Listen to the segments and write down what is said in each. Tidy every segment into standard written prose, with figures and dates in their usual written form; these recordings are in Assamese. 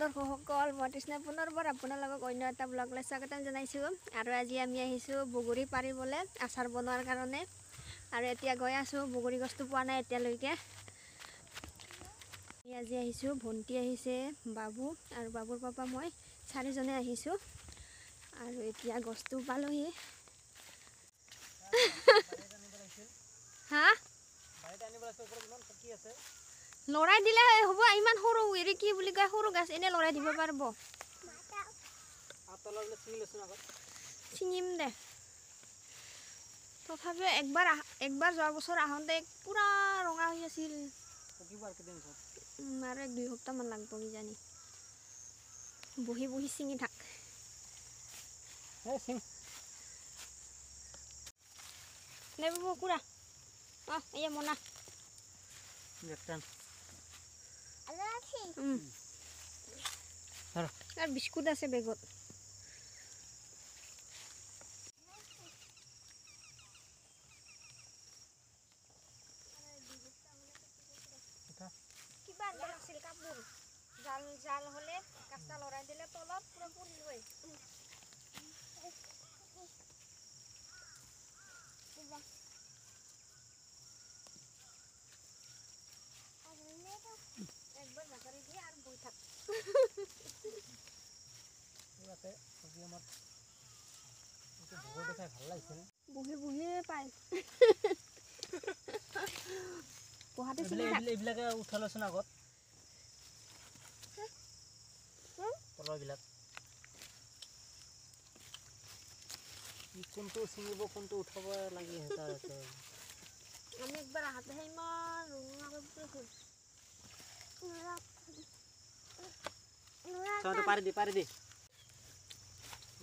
দৰ্শকসকল মই তৃষ্ণা পুনৰবাৰ আপোনালোকক অন্য এটা ব্লগলৈ স্বাগতম জনাইছোঁ আৰু আজি আমি আহিছোঁ বগৰী পাৰিবলৈ আচাৰ বনোৱাৰ কাৰণে আৰু এতিয়া গৈ আছোঁ বগৰী গছটো পোৱা নাই এতিয়ালৈকে আজি আহিছোঁ ভণ্টি আহিছে বাবু আৰু বাবুৰ পাপা মই চাৰিজনে আহিছোঁ আৰু এতিয়া গছটো পালোহি হা লৰাই দিলে হ'ব ইমান সৰু এৰি কি বুলি কয় সৰু গাছ এনে লৰাই দিব পাৰিব ছিঙিম দে তথাপিও একবাৰ যোৱা বছৰ আহোঁতে পুৰা ৰঙা হৈ আছিল আৰু 1-2 সপ্তাহমান লাগব কিজানি বহি বহি ছিঙি থাক দে বাবু কুৰা এয়া মনা আৰ বিস্কুট আছে বেগত কিবা আছিল কাপোৰ জাল হলে কাঁচা লৰাই দিলে তলত পুৰা পুৰি হয় একবাৰ মাথাৰে দিয়ে আৰ বই থাক বহি বহিয়ে পায় এইবিলাকে উঠালোচোন আগত তলৰবিলাক কোনটো ছিঙিব কোনটো উঠাব লাগি আছে আমি একবাৰ হাতে ইমান পাৰি দি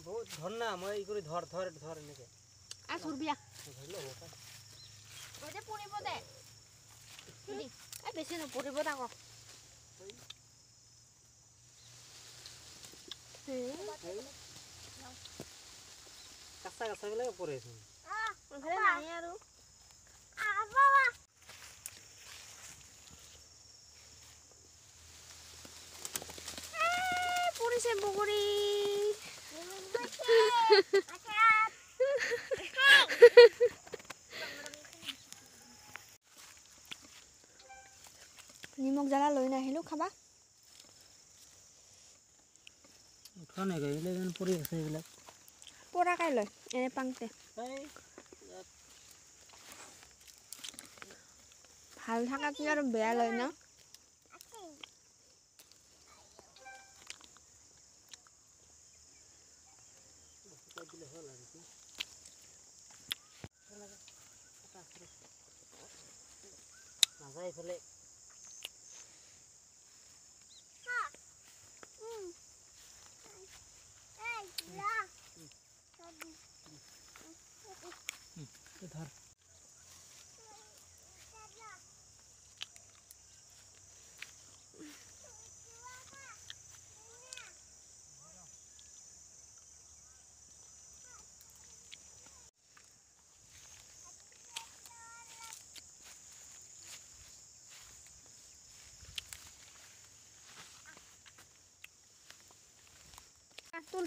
বহুত ধৰ না মই এই কৰি ধৰ এনেকে ধৰবিয়া পৰিব দে বেছি নপৰিব ডাঙৰ কাঁচা বিলাকে পৰে নাই আৰু পৰিছে বগৰী নিমখ জ্বালা লৈ নাহিলোঁ খাবা উঠোৱা নাই এইবিলাক পৰি আছে এইবিলাক পৰাকাই লয় এনে পাংতে ভাল থাকাটো আৰু বেয়া লয় ন নাযায় এইফালে ধর তুল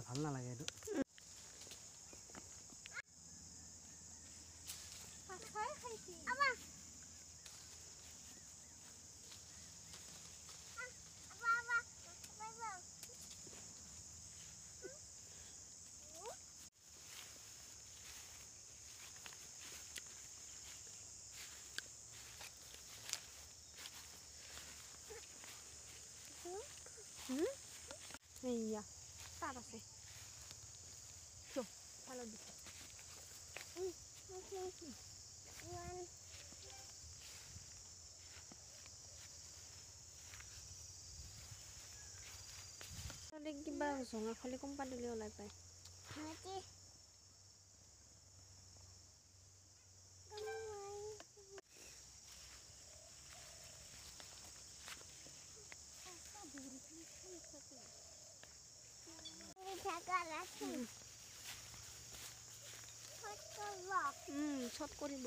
ভাল নালাগে এইটো iya taruh sih tuh kalau bisa tadi kiba zonga kali kompa dulu oleh pai চট কৰিব